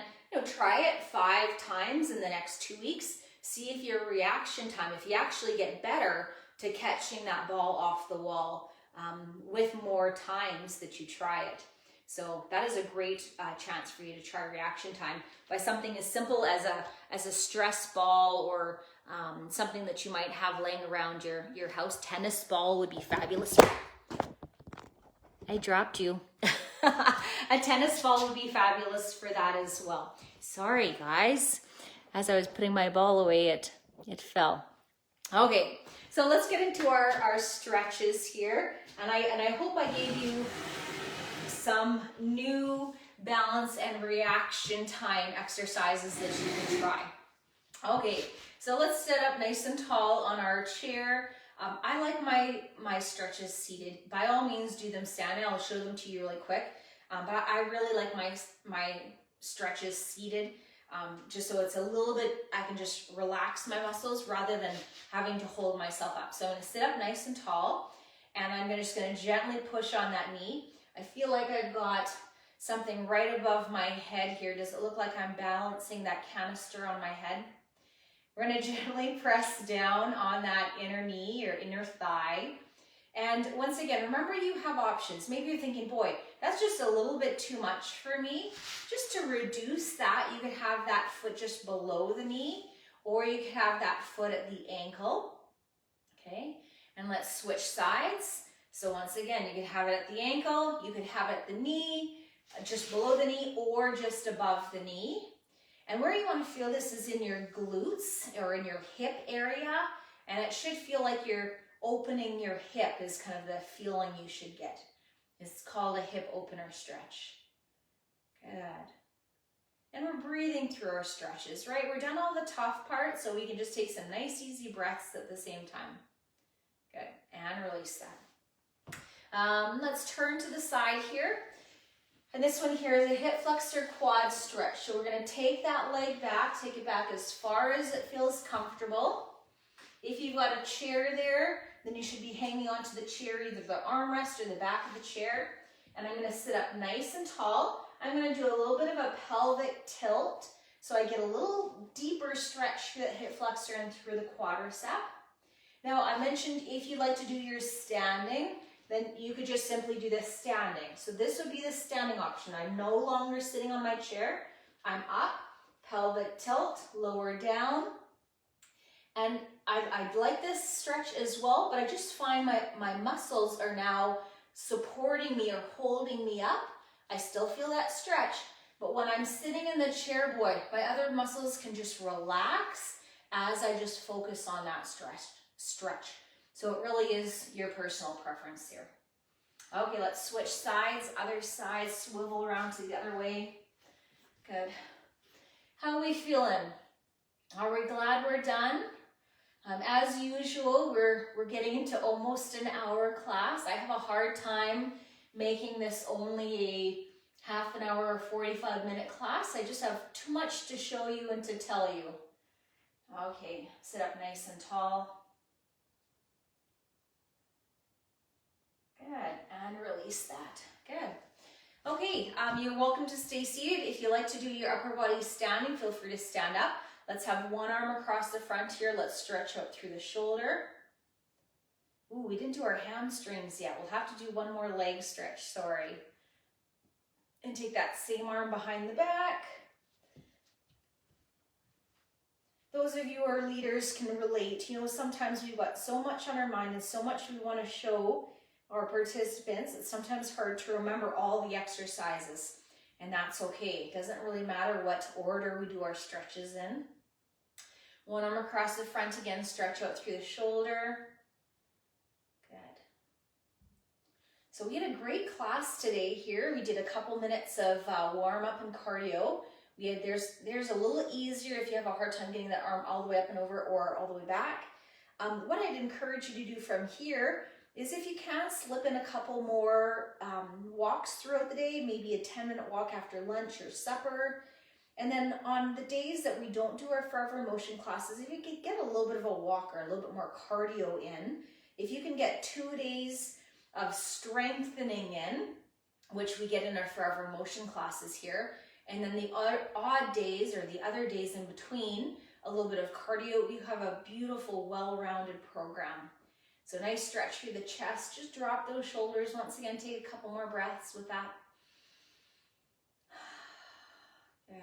try it 5 times in the next 2 weeks. See if your reaction time, if you actually get better to catching that ball off the wall with more times that you try it. So that is a great chance for you to try reaction time by something as simple as a stress ball or something that you might have laying around your house. Tennis ball would be fabulous. I dropped you. A tennis ball would be fabulous for that as well. Sorry, guys. As I was putting my ball away, it fell. Okay, so let's get into our stretches here. And I hope I gave you some new balance and reaction time exercises that you can try. Okay, so let's sit up nice and tall on our chair. I like my stretches seated. By all means, do them standing. I'll show them to you really quick. But I really like my stretches seated, just so it's a little bit, I can just relax my muscles rather than having to hold myself up. So I'm gonna sit up nice and tall, and I'm just gonna gently push on that knee. I feel like I've got something right above my head here. Does it look like I'm balancing that canister on my head? We're gonna gently press down on that inner knee or inner thigh. And once again, remember you have options. Maybe you're thinking, boy, that's just a little bit too much for me. Just to reduce that, you could have that foot just below the knee, or you could have that foot at the ankle. Okay, and let's switch sides. So once again, you could have it at the ankle, you could have it at the knee, just below the knee, or just above the knee. And where you want to feel this is in your glutes or in your hip area, and it should feel like you're opening your hip is kind of the feeling you should get. It's called a hip opener stretch. Good. And we're breathing through our stretches, right? We're done all the tough parts, so we can just take some nice easy breaths at the same time. Good, and release that. Let's turn to the side here. And this one here is a hip flexor quad stretch. So we're gonna take that leg back, take it back as far as it feels comfortable. If you've got a chair there, then you should be hanging onto the chair, either the armrest or the back of the chair. And I'm gonna sit up nice and tall. I'm gonna do a little bit of a pelvic tilt, so I get a little deeper stretch through that hip flexor and through the quadricep. Now, I mentioned if you like to do yours standing, then you could just simply do this standing. So this would be the standing option. I'm no longer sitting on my chair. I'm up, pelvic tilt, lower down. And I'd like this stretch as well, but I just find my muscles are now supporting me or holding me up. I still feel that stretch, but when I'm sitting in the chair, boy, my other muscles can just relax as I just focus on that stretch. So it really is your personal preference here. Okay, let's switch sides. Other side, swivel around to the other way. Good. How are we feeling? Are we glad we're done? As usual, we're getting into almost an hour class. I have a hard time making this only a half an hour or 45-minute class. I just have too much to show you and to tell you. Okay, sit up nice and tall. Good, and release that. Good. Okay, you're welcome to stay seated. If you like to do your upper body standing, feel free to stand up. Let's have one arm across the front here. Let's stretch out through the shoulder. Ooh, we didn't do our hamstrings yet. We'll have to do one more leg stretch, sorry. And take that same arm behind the back. Those of you who are leaders can relate. You know, sometimes we've got so much on our mind and so much we want to show our participants. It's sometimes hard to remember all the exercises, and that's okay. It doesn't really matter what order we do our stretches in. One arm across the front again, stretch out through the shoulder. Good. So we had a great class today here. We did a couple minutes of warm up and cardio. There's a little easier if you have a hard time getting that arm all the way up and over or all the way back. What I'd encourage you to do from here is, if you can, slip in a couple more walks throughout the day, maybe a 10-minute walk after lunch or supper. And then on the days that we don't do our Forever Motion classes, if you can get a little bit of a walk or a little bit more cardio in, if you can get 2 days of strengthening in, which we get in our Forever Motion classes here, and then the odd days or the other days in between, a little bit of cardio, you have a beautiful, well-rounded program. So nice stretch through the chest. Just drop those shoulders. Once again, take a couple more breaths with that. Good.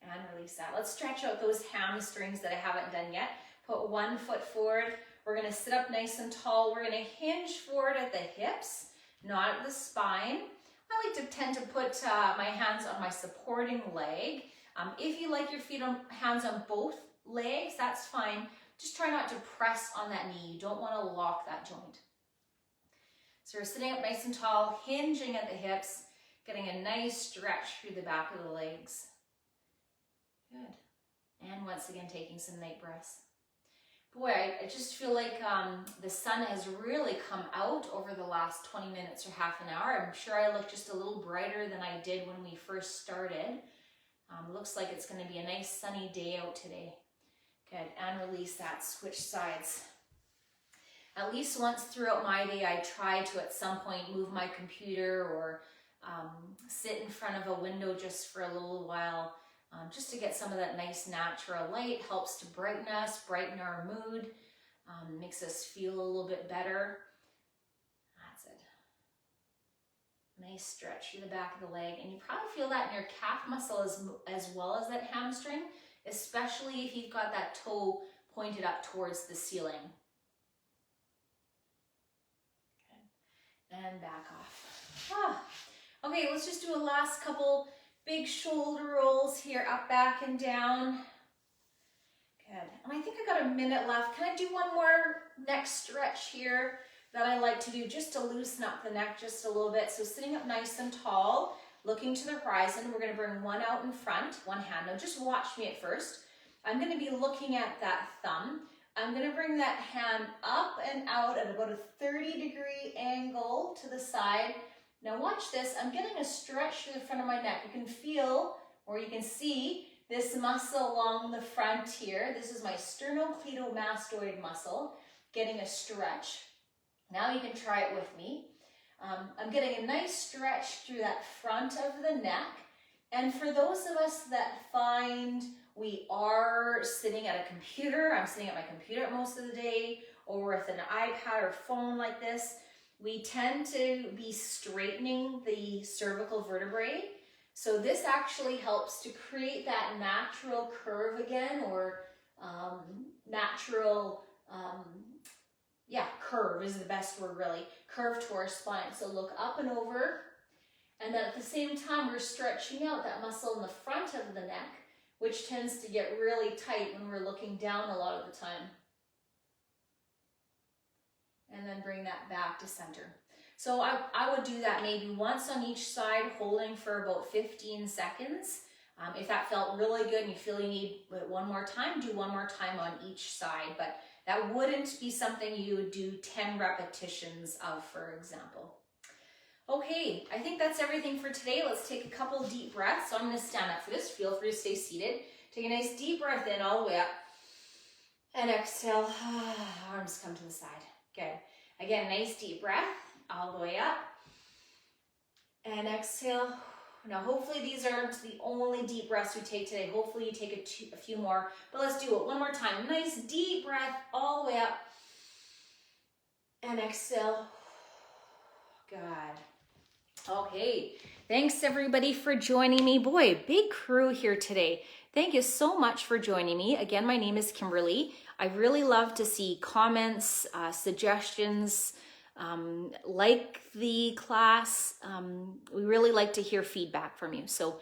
And release that. Let's stretch out those hamstrings that I haven't done yet. Put one foot forward. We're going to sit up nice and tall. We're going to hinge forward at the hips, not at the spine. I like to tend to put my hands on my supporting leg. If you like your hands on both legs, that's fine. Just try not to press on that knee. You don't want to lock that joint. So we're sitting up nice and tall, hinging at the hips, getting a nice stretch through the back of the legs. Good. And once again, taking some night breaths. Boy, I just feel like the sun has really come out over the last 20 minutes or half an hour. I'm sure I look just a little brighter than I did when we first started. Looks like it's going to be a nice sunny day out today. Good, and release that, switch sides. At least once throughout my day, I try to at some point move my computer or sit in front of a window just for a little while, just to get some of that nice natural light. Helps to brighten us, brighten our mood, makes us feel a little bit better. That's it. Nice stretch through the back of the leg, and you probably feel that in your calf muscle as well as that hamstring, especially if you've got that toe pointed up towards the ceiling. And back off. Okay, let's just do a last couple big shoulder rolls here, up, back, and down. Good. And I think I got a minute left. Can I do one more neck stretch here that I like to do just to loosen up the neck just a little bit? So sitting up nice and tall, looking to the horizon. We're going to bring one out in front, one hand. Now just watch me at first. I'm going to be looking at that thumb. I'm going to bring that hand up and out at about a 30-degree angle to the side. Now watch this. I'm getting a stretch through the front of my neck. You can feel, or you can see, this muscle along the front here. This is my sternocleidomastoid muscle, getting a stretch. Now you can try it with me. I'm getting a nice stretch through that front of the neck. And for those of us that find we are sitting at a computer, I'm sitting at my computer most of the day, or with an iPad or phone like this, we tend to be straightening the cervical vertebrae. So this actually helps to create that natural curve again, or curve is the best word really, curve to our spine. So look up and over, and then at the same time we're stretching out that muscle in the front of the neck, which tends to get really tight when we're looking down a lot of the time. And then bring that back to center. So I would do that maybe once on each side, holding for about 15 seconds. If that felt really good and you feel you need one more time, do one more time on each side. But that wouldn't be something you would do 10 repetitions of, for example. Okay, I think that's everything for today. Let's take a couple deep breaths. So I'm going to stand up for this. Feel free to stay seated. Take a nice deep breath in all the way up. And exhale. Arms come to the side. Good. Again, nice deep breath all the way up. And exhale. Now, hopefully these aren't the only deep breaths we take today. Hopefully you take a few more. But let's do it one more time. Nice deep breath all the way up. And exhale. Good. Okay, thanks everybody for joining me. Boy, big crew here today. Thank you so much for joining me. Again, my name is Kimberly. I really love to see comments, suggestions, like the class. We really like to hear feedback from you. So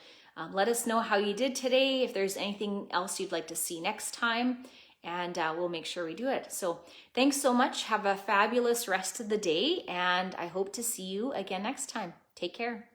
let us know how you did today, if there's anything else you'd like to see next time, and we'll make sure we do it. So thanks so much. Have a fabulous rest of the day, and I hope to see you again next time. Take care.